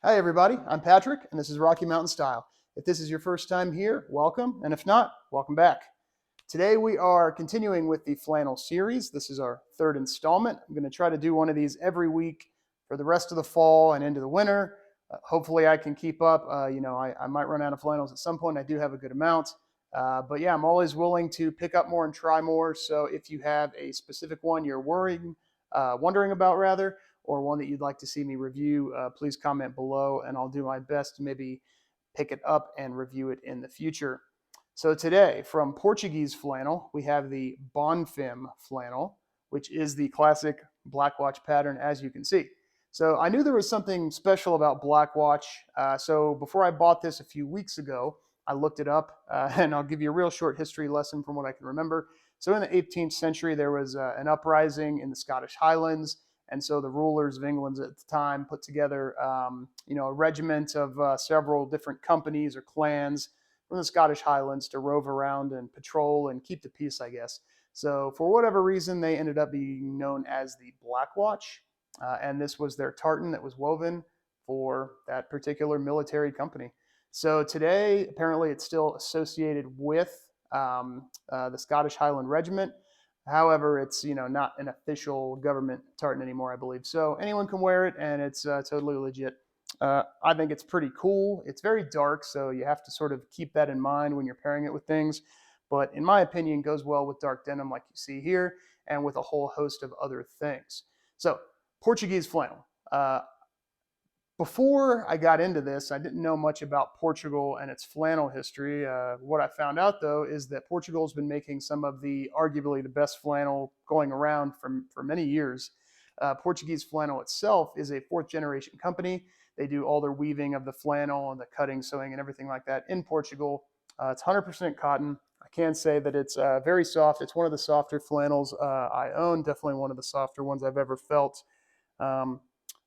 Hi, everybody. I'm Patrick, and this is Rocky Mountain Style. If this is your first time here, welcome, and if not, welcome back. Today we are continuing with the flannel series. This is our third installment. I'm going to try to do one of these every week for the rest of the fall and into the winter. Hopefully, I can keep up. I might run out of flannels at some point. I do have a good amount. But yeah, I'm always willing to pick up more and try more. So if you have a specific one you're wondering about rather, or one that you'd like to see me review, please comment below and I'll do my best to maybe pick it up and review it in the future. So today, from Portuguese Flannel, we have the Bonfim Flannel, which is the classic Blackwatch pattern, as you can see. So I knew there was something special about Blackwatch. So before I bought this a few weeks ago, I looked it up, and I'll give you a real short history lesson from what I can remember. So in the 18th century, there was an uprising in the Scottish Highlands, and so the rulers of England at the time put together, a regiment of several different companies or clans from the Scottish Highlands to rove around and patrol and keep the peace, I guess. So for whatever reason, they ended up being known as the Blackwatch, and this was their tartan that was woven for that particular military company. So today, apparently, it's still associated with the Scottish Highland Regiment. However, it's not an official government tartan anymore, I believe. So anyone can wear it, and it's totally legit. I think it's pretty cool. It's very dark, so you have to sort of keep that in mind when you're pairing it with things. But in my opinion, goes well with dark denim like you see here, and with a whole host of other things. So Portuguese flannel. Before I got into this, I didn't know much about Portugal and its flannel history. What I found out, though, is that Portugal has been making some of the arguably the best flannel going around for many years. Portuguese Flannel itself is a fourth generation company. They do all their weaving of the flannel and the cutting, sewing, and everything like that in Portugal. It's 100% cotton. I can say that it's very soft. It's one of the softer flannels I own, definitely one of the softer ones I've ever felt. Um,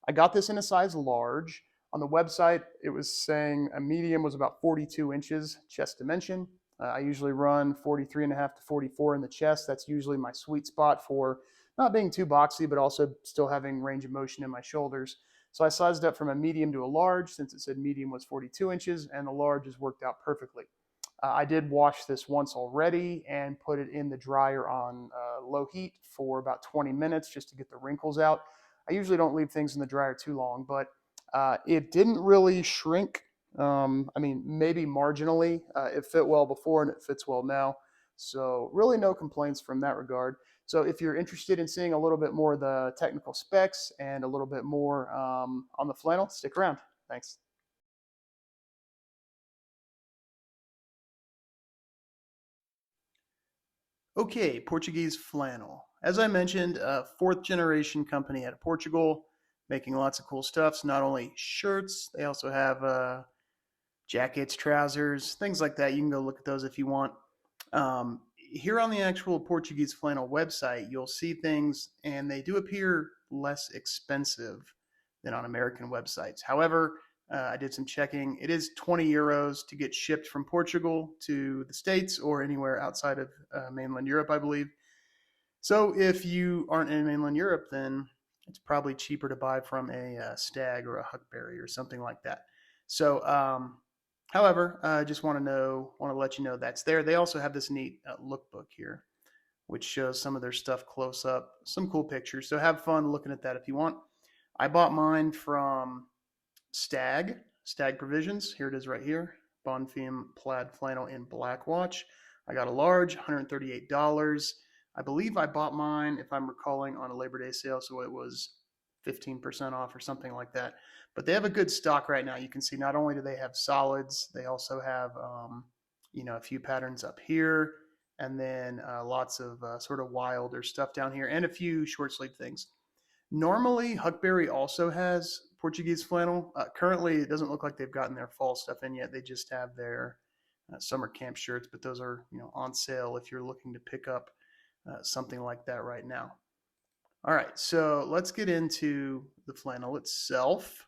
I got this in a size large. On the website, it was saying a medium was about 42 inches chest dimension. I usually run 43 and a half to 44 in the chest. That's usually my sweet spot for not being too boxy, but also still having range of motion in my shoulders. So I sized up from a medium to a large since it said medium was 42 inches and the large has worked out perfectly. I did wash this once already and put it in the dryer on low heat for about 20 minutes just to get the wrinkles out. I usually don't leave things in the dryer too long, but it didn't really shrink. I mean, maybe marginally. It fit well before and it fits well now. So really no complaints from that regard. So if you're interested in seeing a little bit more of the technical specs and a little bit more on the flannel, stick around. Thanks. Okay, Portuguese flannel. As I mentioned, a fourth generation company out of Portugal, making lots of cool stuff. So not only shirts, they also have jackets, trousers, things like that. You can go look at those if you want. Here on the actual Portuguese flannel website, you'll see things, and they do appear less expensive than on American websites. However, I did some checking. It is 20 euros to get shipped from Portugal to the States or anywhere outside of mainland Europe, I believe. So if you aren't in mainland Europe, then it's probably cheaper to buy from a Stag or a Huckberry or something like that. So, however, I just want to let you know that's there. They also have this neat lookbook here, which shows some of their stuff close up, some cool pictures. So have fun looking at that if you want. I bought mine from Stag Provisions. Here it is right here. Bonfim Plaid Flannel in Blackwatch. I got a large, $138. I believe I bought mine, if I'm recalling, on a Labor Day sale, so it was 15% off or something like that. But they have a good stock right now. You can see not only do they have solids, they also have a few patterns up here, and then lots of sort of wilder stuff down here, and a few short sleeve things. Normally, Huckberry also has Portuguese flannel. Currently, it doesn't look like they've gotten their fall stuff in yet. They just have their summer camp shirts, but those are on sale if you're looking to pick up something like that right now. All right, so let's get into the flannel itself.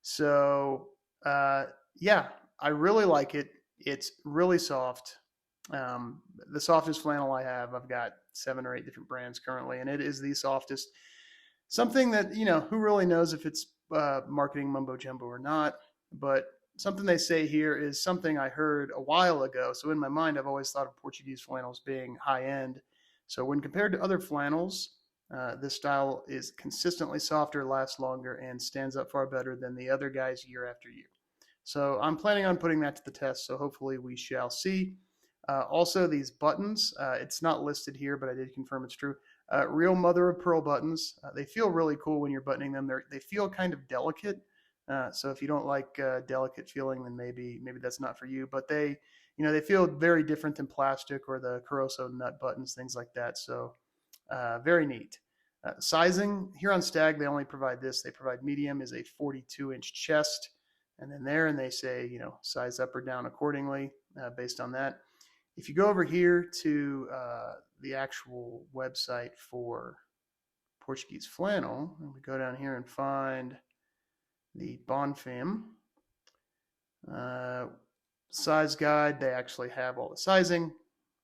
So yeah, I really like it. It's really soft. The softest flannel I have, I've got 7 or 8 different brands currently, and it is the softest. Something that, who really knows if it's marketing mumbo jumbo or not, but something they say here is something I heard a while ago. So in my mind, I've always thought of Portuguese flannels being high end. So when compared to other flannels, this style is consistently softer, lasts longer, and stands up far better than the other guys year after year. So I'm planning on putting that to the test. So hopefully we shall see. Also, these buttons, it's not listed here, but I did confirm it's true. Real mother of pearl buttons. They feel really cool when you're buttoning them. They feel kind of delicate. So if you don't like delicate feeling, then maybe that's not for you. But they feel very different than plastic or the Caroso nut buttons, things like that. So very neat. Sizing here on Stag, they only provide this. They provide medium is a 42-inch chest, and then there, and they say size up or down accordingly based on that. If you go over here to the actual website for Portuguese flannel, and we go down here and find the Bonfim size guide, they actually have all the sizing.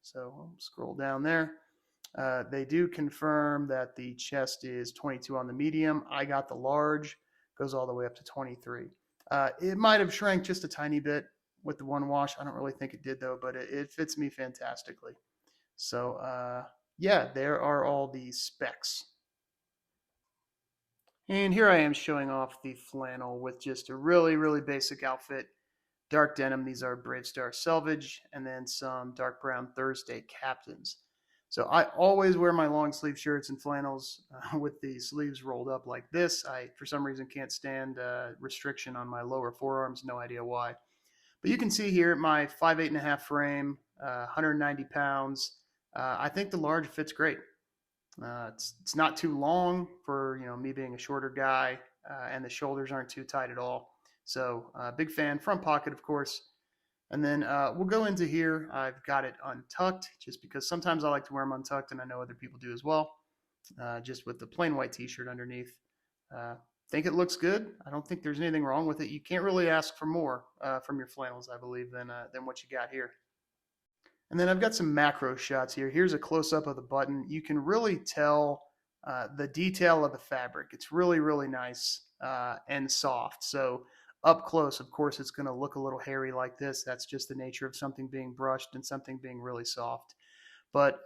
So I'll scroll down there. They do confirm that the chest is 22 on the medium. I got the large, goes all the way up to 23. It might have shrank just a tiny bit with the one wash. I don't really think it did though, but it fits me fantastically. So yeah, there are all the specs. And here I am showing off the flannel with just a really, really basic outfit. Dark denim, these are Brave Star Selvage, and then some dark brown Thursday Captains. So I always wear my long sleeve shirts and flannels with the sleeves rolled up like this. I, for some reason, can't stand restriction on my lower forearms, no idea why. But you can see here my 5'8.5" frame, 190 pounds. I think the large fits great. It's not too long for me being a shorter guy, and the shoulders aren't too tight at all. So big fan. Front pocket, of course. And then we'll go into here. I've got it untucked just because sometimes I like to wear them untucked, and I know other people do as well. Just with the plain white t-shirt underneath. Think it looks good. I don't think there's anything wrong with it. You can't really ask for more from your flannels, I believe, than what you got here. And then I've got some macro shots here. Here's a close-up of the button. You can really tell the detail of the fabric. It's really, really nice and soft. So up close, of course, it's going to look a little hairy like this. That's just the nature of something being brushed and something being really soft. But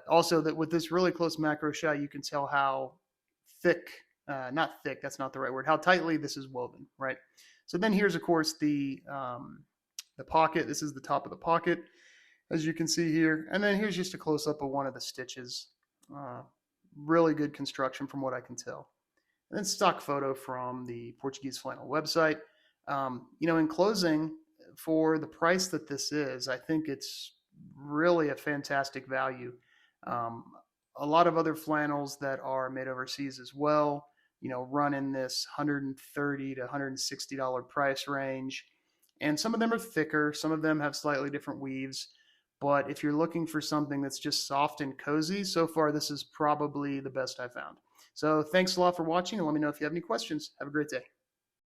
also that with this really close macro shot, you can tell how thick, not thick, that's not the right word, how tightly this is woven, right? So then here's, of course, the pocket. This is the top of the pocket, as you can see here. And then here's just a close-up of one of the stitches. Really good construction from what I can tell. And then stock photo from the Portuguese Flannel website. In closing, for the price that this is, I think it's really a fantastic value. A lot of other flannels that are made overseas as well, run in this $130 to $160 price range. And some of them are thicker. Some of them have slightly different weaves. But if you're looking for something that's just soft and cozy, so far this is probably the best I've found. So thanks a lot for watching, and let me know if you have any questions. Have a great day.